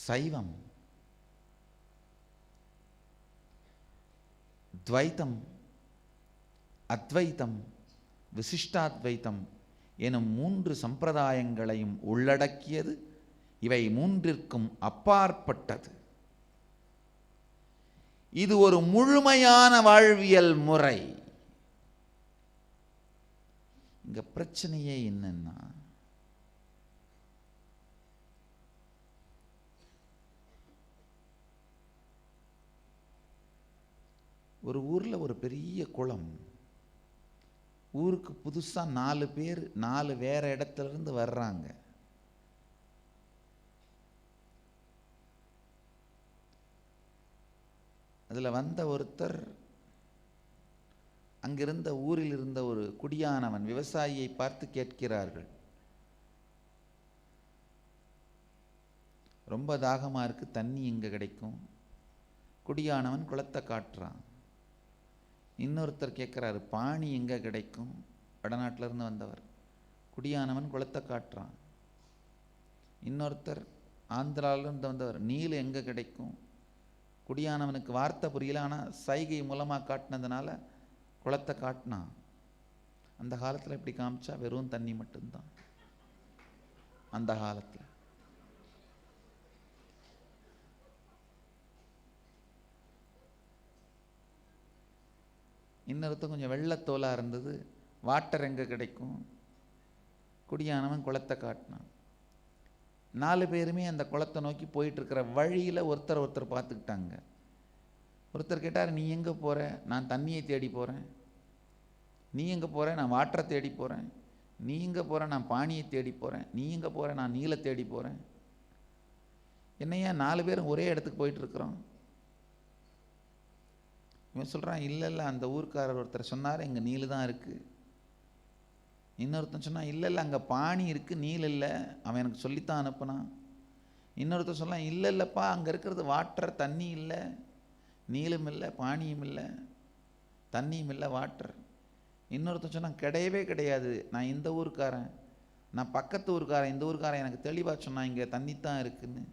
சைவம், துவைத்தம், அத்வைத்தம், விசிஷ்டாத்வைத்தம் எனும் 3 சம்பிரதாயங்களையும் உள்ளடக்கியது. இவை 3ற்கும் அப்பாற்பட்டது. இது ஒரு முழுமையான வாழ்வியல் முறை. இங்க பிரச்சனையே என்னன்னா, ஒரு ஊர்ல ஒரு பெரிய குளம். ஊருக்கு புதுசா 4 பேர் 4 வேற இடத்துல இருந்து வர்றாங்க. அதுல வந்த ஒருத்தர் அங்கிருந்த ஊரில் இருந்த ஒரு குடியானவன் விவசாயியை பார்த்து கேட்கிறார்கள், ரொம்ப தாகமா இருக்கு, தண்ணி எங்க கிடைக்கும்? குடியானவன் குளத்தை காட்டுறான். இன்னொருத்தர் கேட்கிறாரு, பாணி எங்க கிடைக்கும்? வடநாட்டில இருந்து வந்தவர். குடியானவன் குளத்தை காட்டுறான். இன்னொருத்தர் ஆந்திரால இருந்து வந்தவர், நீல் எங்க கிடைக்கும்? குடியானவனுக்கு வார்த்தை புரியல, ஆனா சைகை மூலமா காட்டினதுனால குளத்தை காட்டினான். அந்த காலத்துல இப்படி காமிச்சா வெறும் தண்ணி மட்டும்தான். அந்த காலத்துல இன்னொருத்தர் கொஞ்சம் வெள்ளத்தோலா இருந்தது, வாட்டர் எங்க கிடைக்கும்? குடியானவன் குளத்தை காட்டினான். 4 பேருமே அந்த குளத்தை நோக்கி போயிட்டு இருக்கிற வழியில ஒருத்தர் பார்த்துக்கிட்டாங்க. ஒருத்தர் கேட்டார், நீ எங்க போற? நான் தண்ணியை தேடி போறேன். நீ எங்க போற? நான் வாட்டரை தேடி போறேன். நீ எங்க போற? நான் பாணியை தேடி போறேன். நீ எங்க போற? நான் நீலை தேடி போறேன். என்னையா 4 பேரும் ஒரே இடத்துக்கு போயிட்டு இருக்கிறோம்? இவன் சொல்றான், இல்ல அந்த ஊர்க்காரர் ஒருத்தர் சொன்னார், எங்க நீலு தான் இருக்கு. இன்னொருத்தன் சொன்னான், இல்ல அங்க பாணி இருக்கு, நீல் இல்லை, அவன் எனக்கு சொல்லித்தான் அனுப்புனான். இன்னொருத்தர் சொல்லலாம், இல்லப்பா அங்க இருக்கிறது வாட்டர், தண்ணி இல்லை, நீலும் இல்லை, பாணியும் இல்லை, தண்ணியும் இல்லை, வாட்டர். இன்னொருத்தன் சொன்னான், கிடையவே கிடையாது, நான் இந்த ஊருக்காரன், நான் பக்கத்து ஊருக்காரன், இந்த ஊருக்காரன் எனக்கு தெளிவா சொன்னான், இங்க தண்ணி தான் இருக்குன்னு.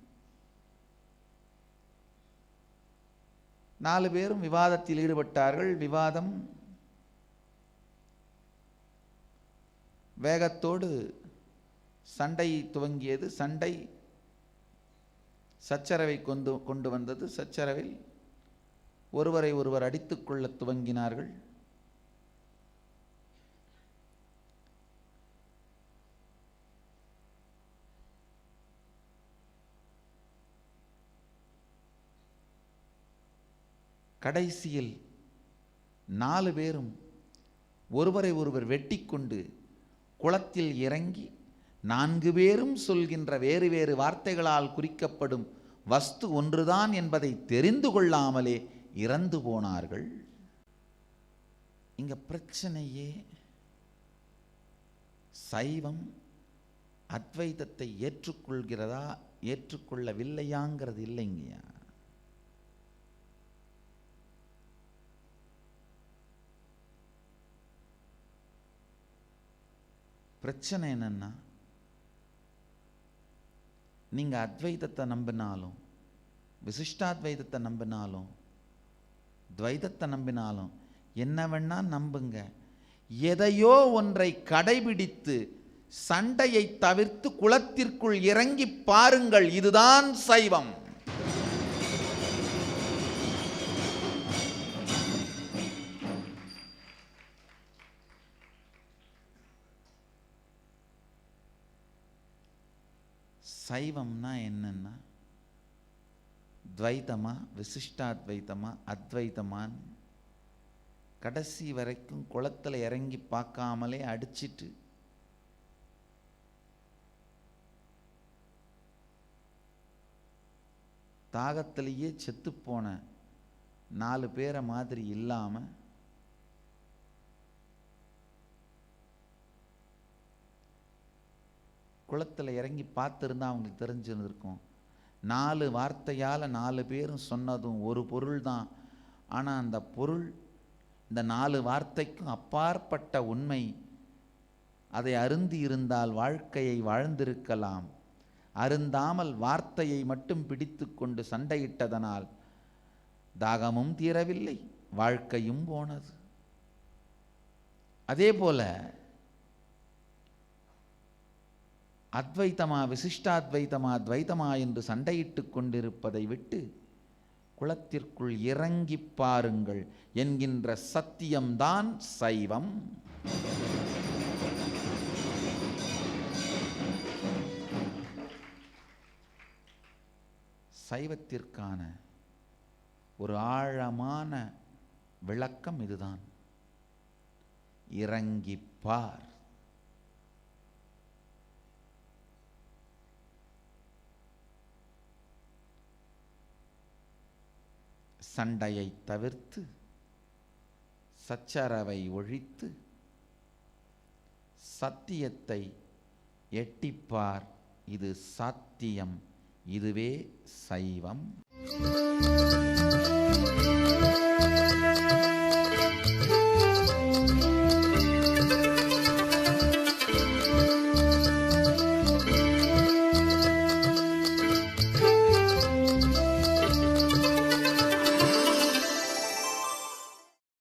4 பேரும் விவாதத்தில் ஈடுபட்டார்கள். விவாதம் வேகத்தோடு சண்டை துவங்கியது. சண்டை சச்சரவை கொண்டு வந்தது. சச்சரவில் ஒருவரை ஒருவர் அடித்துக்கொள்ள துவங்கினார்கள். கடைசியில் 4 பேரும் ஒருவரை ஒருவர் வெட்டி கொண்டு குளத்தில் இறங்கி 4 பேரும் சொல்கின்ற வேறு வேறு வார்த்தைகளால் குறிக்கப்படும் வஸ்து ஒன்றுதான் என்பதை தெரிந்து கொள்ளாமலே இறந்து போனார்கள். இங்க பிரச்சனையே சைவம் அத்வைதத்தை ஏற்றுக்கொள்கிறதா ஏற்றுக்கொள்ளவில்லையாங்கிறது இல்லைங்கய்யா. பிரச்சனை என்னன்னா, நீங்க அத்வைதத்தை நம்பினாலும் விசிஷ்டாத்வைதத்தை நம்பினாலும் துவைதத்தை நம்பினாலும் என்ன வேணா நம்புங்க, எதையோ ஒன்றை கடைபிடித்து சண்டையை தவிர்த்து குளத்திற்குள் இறங்கி பாருங்கள். இதுதான் சைவம். சைவம்னா என்னன்னா, துவைத்தமா விசிஷ்டாத்வைத்தமா அத்வைத்தமான் கடைசி வரைக்கும் குளத்தில் இறங்கி பார்க்காமலே அடிச்சிட்டு தாகத்திலேயே செத்துப்போன 4 பேரை மாதிரி இல்லாம குளத்தில் இறங்கி பார்த்துருந்தா அவங்களுக்கு தெரிஞ்சிருந்திருக்கும். 4 வார்த்தையால் 4 பேரும் சொன்னதும் ஒரு பொருள் தான். ஆனால் அந்த பொருள் இந்த 4 வார்த்தைக்கும் அப்பாற்பட்ட உண்மை. அதை அருந்தி இருந்தால் வாழ்க்கையை வாழ்ந்திருக்கலாம். அருந்தாமல் வார்த்தையை மட்டும் பிடித்து கொண்டு சண்டையிட்டதனால் தாகமும் தீரவில்லை, வாழ்க்கையும் போனது. அதே போல அத்வைத்தமா விசிஷ்டாத்வைத்தமா துவைத்தமா என்று சண்டையிட்டு கொண்டிருப்பதை விட்டு குளத்திற்குள் இறங்கி பாருங்கள் என்கின்ற சத்தியம்தான் சைவம். சைவத்திற்கான ஒரு ஆழமான விளக்கம் இதுதான். இறங்கிப்பார். சண்டையை தவிர்த்து, சச்சரவை ஒழித்து, சத்தியத்தை எட்டிப்பார். இது சாத்தியம். இதுவே சைவம்.